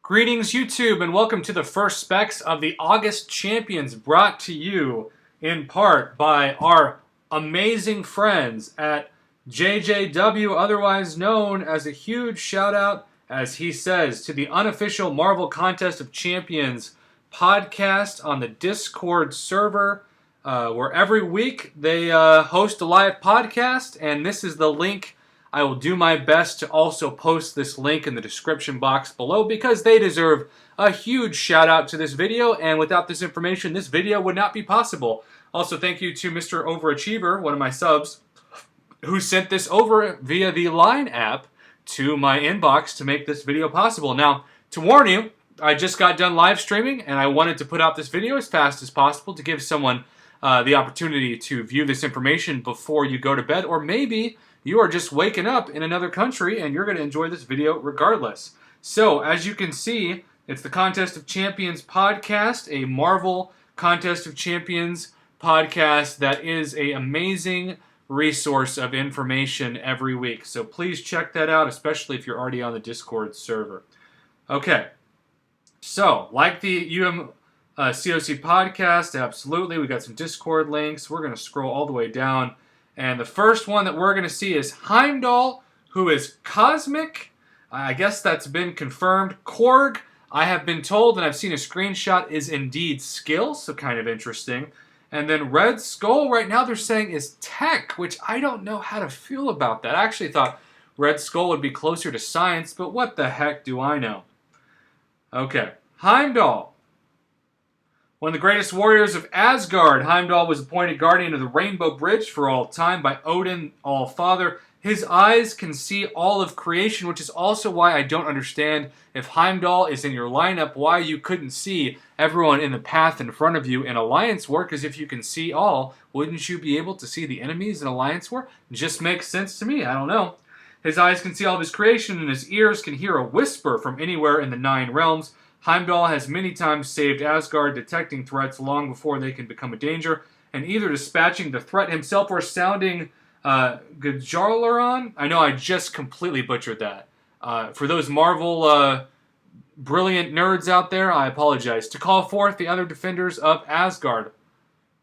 Greetings YouTube and welcome to the first specs of the August Champions, brought to you in part by our amazing friends at JJW, otherwise known as a huge shout out, as he says, to the unofficial Marvel Contest of Champions podcast on the Discord server, where every week they host a live podcast, and this is the link. I will do my best to also post this link in the description box below because they deserve a huge shout out to this video, and without this information, this video would not be possible. Also, thank you to Mr. Overachiever, one of my subs, who sent this over via the Line app to my inbox to make this video possible. Now, to warn you, I just got done live streaming and I wanted to put out this video as fast as possible to give someone the opportunity to view this information before you go to bed, or maybe you are just waking up in another country and you're going to enjoy this video regardless. So, as you can see, it's the Contest of Champions podcast, a Marvel Contest of Champions podcast that is an amazing resource of information every week. So please check that out, especially if you're already on the Discord server. Okay, so like the COC podcast, absolutely, we got some Discord links. We're going to scroll all the way down. And the first one that we're going to see is Heimdall, who is Cosmic. I guess that's been confirmed. Korg, I have been told, and I've seen a screenshot, is indeed Skill, so kind of interesting. And then Red Skull, right now they're saying is Tech, which I don't know how to feel about that. I actually thought Red Skull would be closer to Science, but what the heck do I know? Okay, Heimdall. One of the greatest warriors of Asgard, Heimdall was appointed guardian of the Rainbow Bridge for all time by Odin, All-Father. His eyes can see all of creation, which is also why I don't understand if Heimdall is in your lineup, why you couldn't see everyone in the path in front of you in Alliance War, because if you can see all, wouldn't you be able to see the enemies in Alliance War? Just makes sense to me, I don't know. His eyes can see all of his creation, and his ears can hear a whisper from anywhere in the 9 realms. Heimdall has many times saved Asgard, detecting threats long before they can become a danger, and either dispatching the threat himself or sounding Gajalaron. I know I just completely butchered that. For those Marvel brilliant nerds out there, I apologize. To call forth the other defenders of Asgard.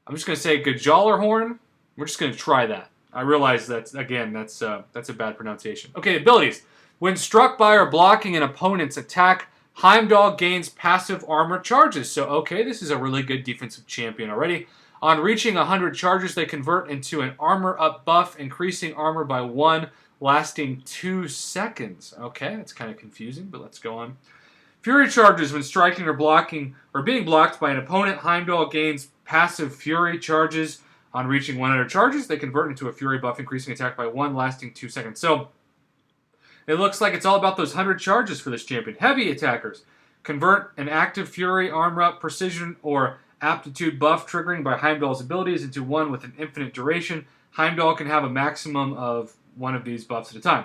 I'm just going to say Gajalarhorn. We're just going to try that. I realize that's a bad pronunciation. Okay, abilities. When struck by or blocking an opponent's attack, Heimdall gains passive armor charges. So, okay, this is a really good defensive champion already. On reaching 100 charges, they convert into an armor up buff, increasing armor by 1, lasting 2 seconds. Okay, that's kind of confusing, but let's go on. Fury charges. When striking or blocking or being blocked by an opponent, Heimdall gains passive fury charges. On reaching 100 charges, they convert into a fury buff, increasing attack by 1, lasting 2 seconds. So, it looks like it's all about those 100 charges for this champion. Heavy attackers convert an active fury, armor up, precision, or aptitude buff triggering by Heimdall's abilities into one with an infinite duration. Heimdall can have a maximum of one of these buffs at a time.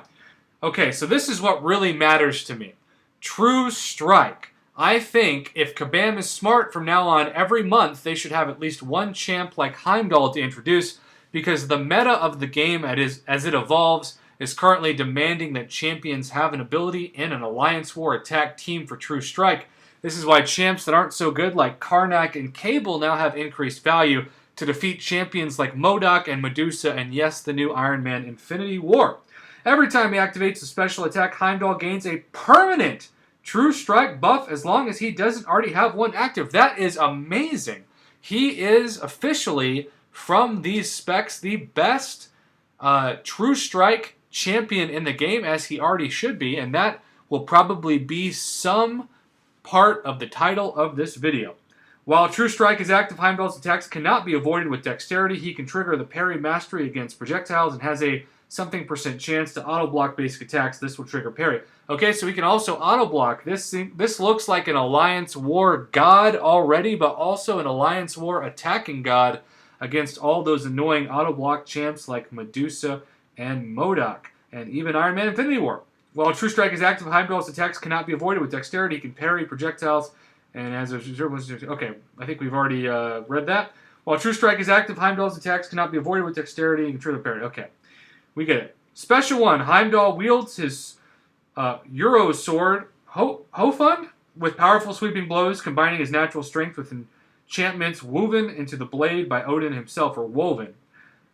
Okay, so this is what really matters to me. True Strike. I think if Kabam is smart from now on, every month they should have at least one champ like Heimdall to introduce, because the meta of the game as it evolves is currently demanding that champions have an ability in an Alliance War attack team for True Strike. This is why champs that aren't so good like Karnak and Cable now have increased value to defeat champions like MODOK and Medusa, and yes, the new Iron Man Infinity War. Every time he activates a special attack, Heimdall gains a permanent True Strike buff as long as he doesn't already have one active. That is amazing. He is officially, from these specs, the best True Strike champion in the game, as he already should be, and that will probably be some part of the title of this video. While True Strike is active, Heimdall's attacks cannot be avoided with dexterity. He can trigger the parry mastery against projectiles and has a something % chance to auto block basic attacks. This will trigger parry. Okay, so we can also auto block. This looks like an Alliance War god already, but also an Alliance War attacking god against all those annoying auto block champs like Medusa and MODOK, and even Iron Man Infinity War. While True Strike is active, Heimdall's attacks cannot be avoided with dexterity. He can parry projectiles, and as a okay, I think we've already read that. While True Strike is active, Heimdall's attacks cannot be avoided with dexterity. He can trigger parry. Okay, we get it. Special one, Heimdall wields his Euro sword, Hofund, with powerful sweeping blows, combining his natural strength with enchantments woven into the blade by Odin himself, or woven.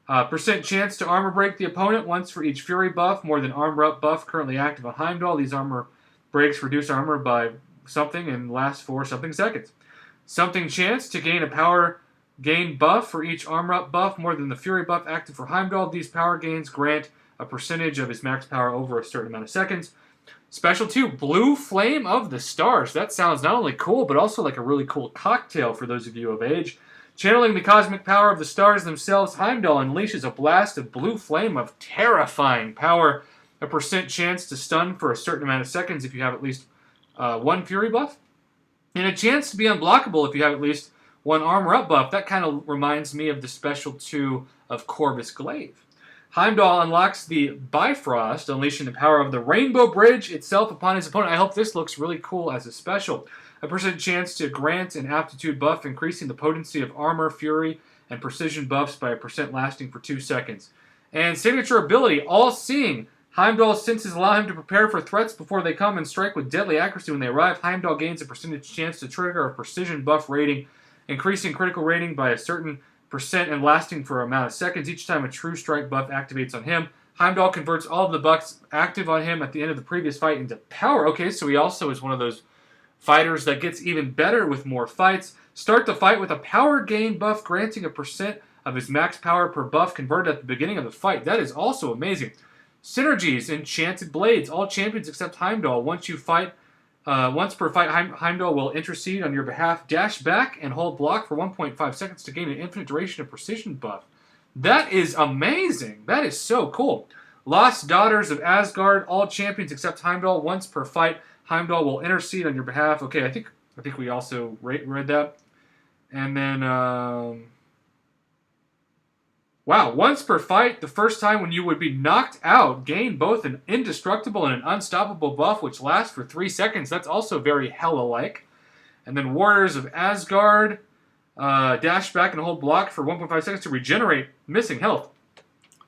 Percent chance to armor break the opponent once for each Fury buff, more than armor up buff currently active on Heimdall. These armor breaks reduce armor by something and last for something seconds. Something chance to gain a power gain buff for each armor up buff, more than the Fury buff active for Heimdall. These power gains grant a percentage of his max power over a certain amount of seconds. Special 2, Blue Flame of the Stars. That sounds not only cool, but also like a really cool cocktail for those of you of age. Channeling the cosmic power of the stars themselves, Heimdall unleashes a blast of blue flame of terrifying power. A percent chance to stun for a certain amount of seconds if you have at least one Fury buff. And a chance to be unblockable if you have at least one armor up buff. That kind of reminds me of the special 2 of Corvus Glaive. Heimdall unlocks the Bifrost, unleashing the power of the Rainbow Bridge itself upon his opponent. I hope this looks really cool as a special. A percent chance to grant an aptitude buff, increasing the potency of armor, fury, and precision buffs by a percent lasting for 2 seconds. And signature ability, All-Seeing. Heimdall's senses allow him to prepare for threats before they come and strike with deadly accuracy when they arrive. Heimdall gains a percentage chance to trigger a precision buff rating, increasing critical rating by a certain percent and lasting for an amount of seconds each time a true strike buff activates on him. Heimdall converts all of the buffs active on him at the end of the previous fight into power. Okay, so he also is one of those fighters that gets even better with more fights. Start the fight with a power gain buff, granting a percent of his max power per buff converted at the beginning of the fight. That is also amazing. Synergies, Enchanted Blades. All champions except Heimdall. Once per fight, Heimdall will intercede on your behalf, dash back, and hold block for 1.5 seconds to gain an infinite duration of precision buff. That is amazing. That is so cool. Lost Daughters of Asgard. All champions except Heimdall. Once per fight, Heimdall will intercede on your behalf. Okay, I think we also read that. And then, wow, once per fight, the first time when you would be knocked out, gain both an indestructible and an unstoppable buff, which lasts for 3 seconds. That's also very Hela-like. And then Warriors of Asgard, dash back and hold block for 1.5 seconds to regenerate missing health.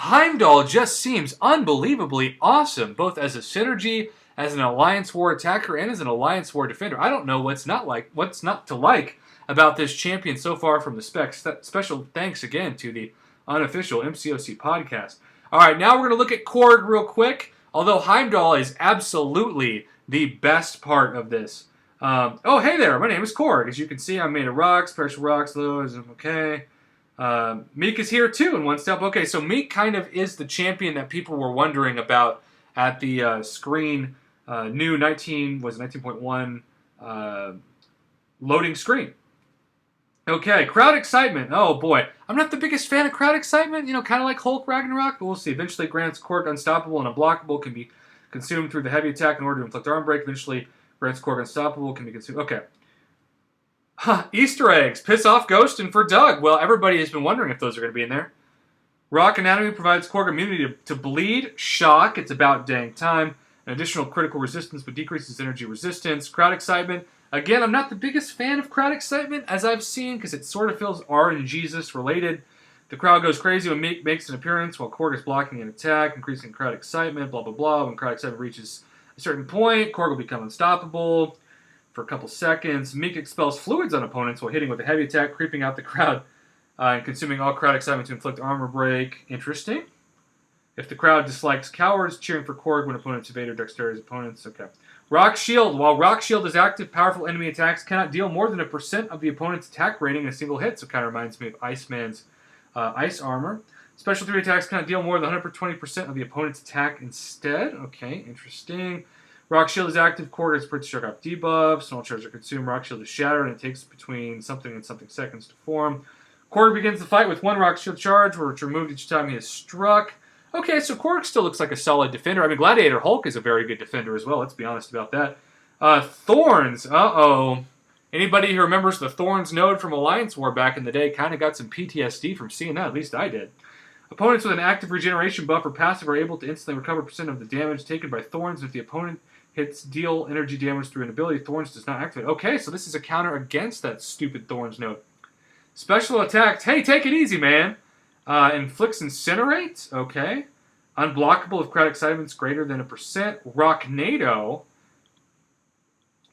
Heimdall just seems unbelievably awesome, both as a synergy, as an Alliance War attacker, and as an Alliance War defender. I don't know what's not to like about this champion so far from the specs. Special thanks again to the unofficial MCOC podcast. All right, now we're going to look at Korg real quick, although Heimdall is absolutely the best part of this. Oh, hey there, my name is Korg. As you can see, I'm made of rocks, precious rocks, though, is okay. Meek is here too in one step. Okay, so Meek kind of is the champion that people were wondering about at the screen. New 19.1 loading screen. Okay, crowd excitement. Oh boy, I'm not the biggest fan of crowd excitement. You know, kind of like Hulk Ragnarok, but we'll see. Eventually grants Korg unstoppable and unblockable, can be consumed through the heavy attack in order to inflict arm break. Eventually grants Korg unstoppable, can be consumed. Okay. Easter eggs. Piss off Ghost and for Doug. Well, everybody has been wondering if those are going to be in there. Rock Anatomy provides Korg immunity to bleed, shock. It's about dang time. An additional critical resistance, but decreases energy resistance. Crowd excitement. Again, I'm not the biggest fan of crowd excitement, as I've seen, because it sort of feels RNGesus related. The crowd goes crazy when Meek makes an appearance while Korg is blocking an attack, increasing crowd excitement, blah, blah, blah. When crowd excitement reaches a certain point, Korg will become unstoppable for a couple seconds. Meek expels fluids on opponents while hitting with a heavy attack, creeping out the crowd and consuming all crowd excitement to inflict armor break. Interesting. If the crowd dislikes cowards, cheering for Korg when opponents evade or dexterity opponents. Okay. Rock Shield. While Rock Shield is active, powerful enemy attacks cannot deal more than 1% of the opponent's attack rating in a single hit. So it kind of reminds me of Iceman's ice armor. Special 3 attacks cannot deal more than 120% of the opponent's attack instead. Okay, interesting. Rock Shield is active. Korg is pretty sharp off debuff. Small charges are consumed. Rock Shield is shattered, and it takes between something and something seconds to form. Korg begins the fight with 1 Rock Shield charge, which is removed each time he is struck. Okay, so Korg still looks like a solid defender. I mean, Gladiator Hulk is a very good defender as well. Let's be honest about that. Thorns. Uh-oh. Anybody who remembers the Thorns node from Alliance War back in the day kind of got some PTSD from seeing that. At least I did. Opponents with an active regeneration buff or passive are able to instantly recover % of the damage taken by Thorns. If the opponent hits deal energy damage through an ability, Thorns does not activate. Okay, so this is a counter against that stupid Thorns node. Special attacks. Hey, take it easy, man. Inflicts Incinerate. Okay. Unblockable if crowd excitement's greater than 1%. Rocknado.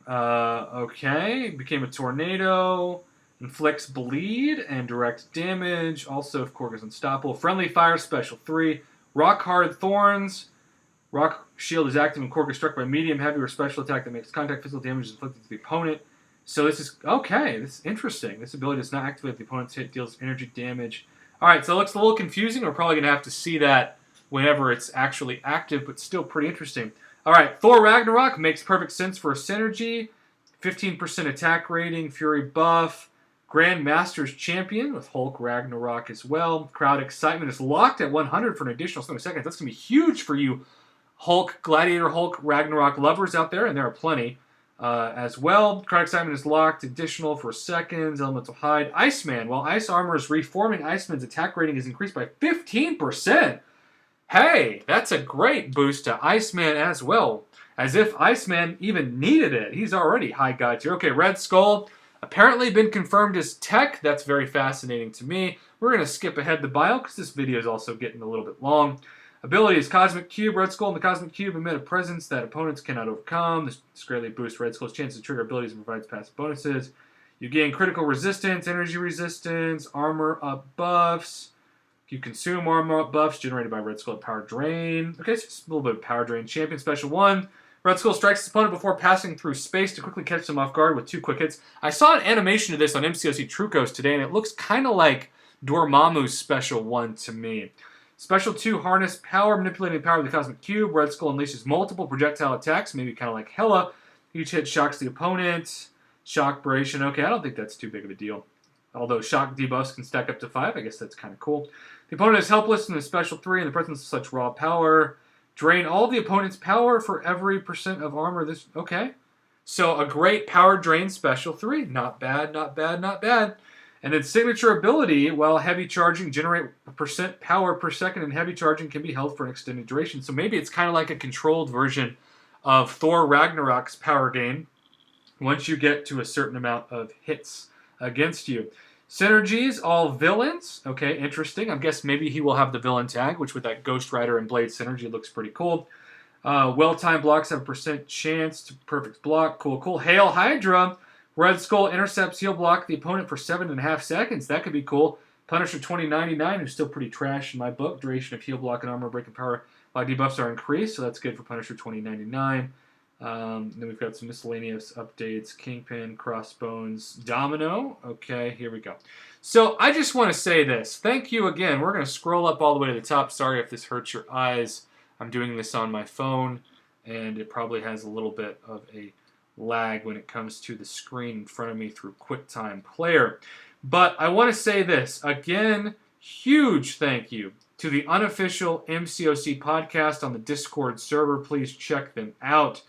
Okay, became a tornado, inflicts bleed and direct damage. Also, of course, is unstoppable. Friendly fire, special 3. Rock hard thorns. Rock shield is active when Korg is struck by medium, heavy, or special attack that makes contact. Physical damage is inflicted to the opponent. So this is okay. This is interesting. This ability does not activate the opponent's hit. Deals energy damage. All right, so it looks a little confusing. We're probably going to have to see that whenever it's actually active, but still pretty interesting. All right, Thor Ragnarok makes perfect sense for a synergy. 15% attack rating, Fury buff. Grand Masters Champion with Hulk Ragnarok as well. Crowd excitement is locked at 100 for an additional 7 seconds. That's going to be huge for you Hulk, Gladiator Hulk, Ragnarok lovers out there, and there are plenty as well. Crowd excitement is locked, additional for seconds. Elemental Hide. Iceman. While Ice Armor is reforming, Iceman's attack rating is increased by 15%. Hey, that's a great boost to Iceman as well. As if Iceman even needed it. He's already high god tier. Okay, Red Skull. Apparently been confirmed as tech. That's very fascinating to me. We're going to skip ahead the bio because this video is also getting a little bit long. Ability is Cosmic Cube. Red Skull and the Cosmic Cube emit a presence that opponents cannot overcome. This greatly boosts Red Skull's chances to trigger abilities and provides passive bonuses. You gain critical resistance, energy resistance, armor up buffs. You consume armor up buffs generated by Red Skull at Power Drain. Okay, so just a little bit of Power Drain. Champion Special 1. Red Skull strikes his opponent before passing through space to quickly catch them off guard with 2 quick hits. I saw an animation of this on MCOC Trucos today, and it looks kind of like Dormammu's Special 1 to me. Special 2, Harness Power, manipulating the power of the Cosmic Cube. Red Skull unleashes multiple projectile attacks, maybe kind of like Hela. Each hit shocks the opponent. Shock Bration, okay, I don't think that's too big of a deal. Although shock debuffs can stack up to 5, I guess that's kind of cool. The opponent is helpless in the Special 3 in the presence of such raw power. Drain all the opponent's power for every % of armor. This okay. So a great power drain Special 3. Not bad, not bad, not bad. And then signature ability, while heavy charging, generate % power per second, and heavy charging can be held for an extended duration. So maybe it's kind of like a controlled version of Thor Ragnarok's power gain once you get to a certain amount of hits against you. Synergies, all villains. Okay, interesting. I guess maybe he will have the villain tag, which with that Ghost Rider and Blade synergy looks pretty cool. Well-timed blocks have a % chance to perfect block. Cool, cool. Hail Hydra. Red Skull intercepts heal block the opponent for 7.5 seconds. That could be cool. Punisher 2099, who's still pretty trash in my book. Duration of heal block and armor breaking power. Debuffs are increased, so that's good for Punisher 2099. Then we've got some miscellaneous updates. Kingpin, Crossbones, Domino. Okay, here we go. So I just want to say this. Thank you again. We're going to scroll up all the way to the top. Sorry if this hurts your eyes. I'm doing this on my phone, and it probably has a little bit of a lag when it comes to the screen in front of me through QuickTime Player. But I want to say this. Again, huge thank you to the unofficial MCOC podcast on the Discord server. Please check them out.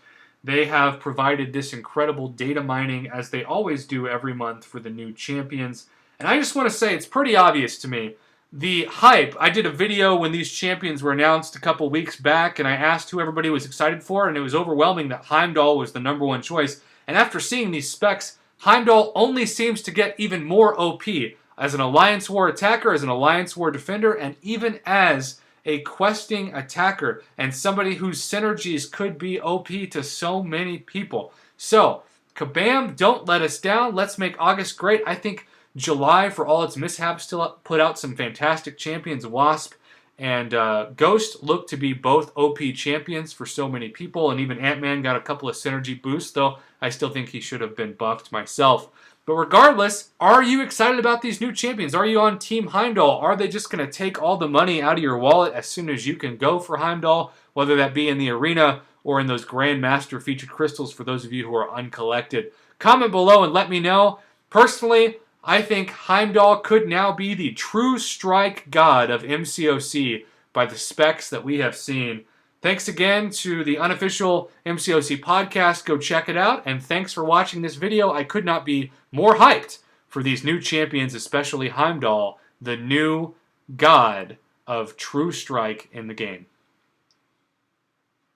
They have provided this incredible data mining, as they always do every month, for the new champions. And I just want to say, it's pretty obvious to me. The hype, I did a video when these champions were announced a couple weeks back, and I asked who everybody was excited for, and it was overwhelming that Heimdall was the #1 choice. And after seeing these specs, Heimdall only seems to get even more OP as an Alliance War attacker, as an Alliance War defender, and even as a questing attacker, and somebody whose synergies could be OP to so many people. So, kabam, don't let us down. Let's make August great. I think July, for all its mishaps, still put out some fantastic champions. Wasp and Ghost look to be both OP champions for so many people, and even Ant-Man got a couple of synergy boosts, though I still think he should have been buffed myself. But regardless, are you excited about these new champions? Are you on Team Heimdall? Are they just going to take all the money out of your wallet as soon as you can go for Heimdall, whether that be in the arena or in those Grand Master featured crystals for those of you who are uncollected? Comment below and let me know. Personally, I think Heimdall could now be the true strike god of MCOC by the specs that we have seen. Thanks again to the unofficial MCOC podcast. Go check it out. And thanks for watching this video. I could not be more hyped for these new champions, especially Heimdall, the new god of true strike in the game.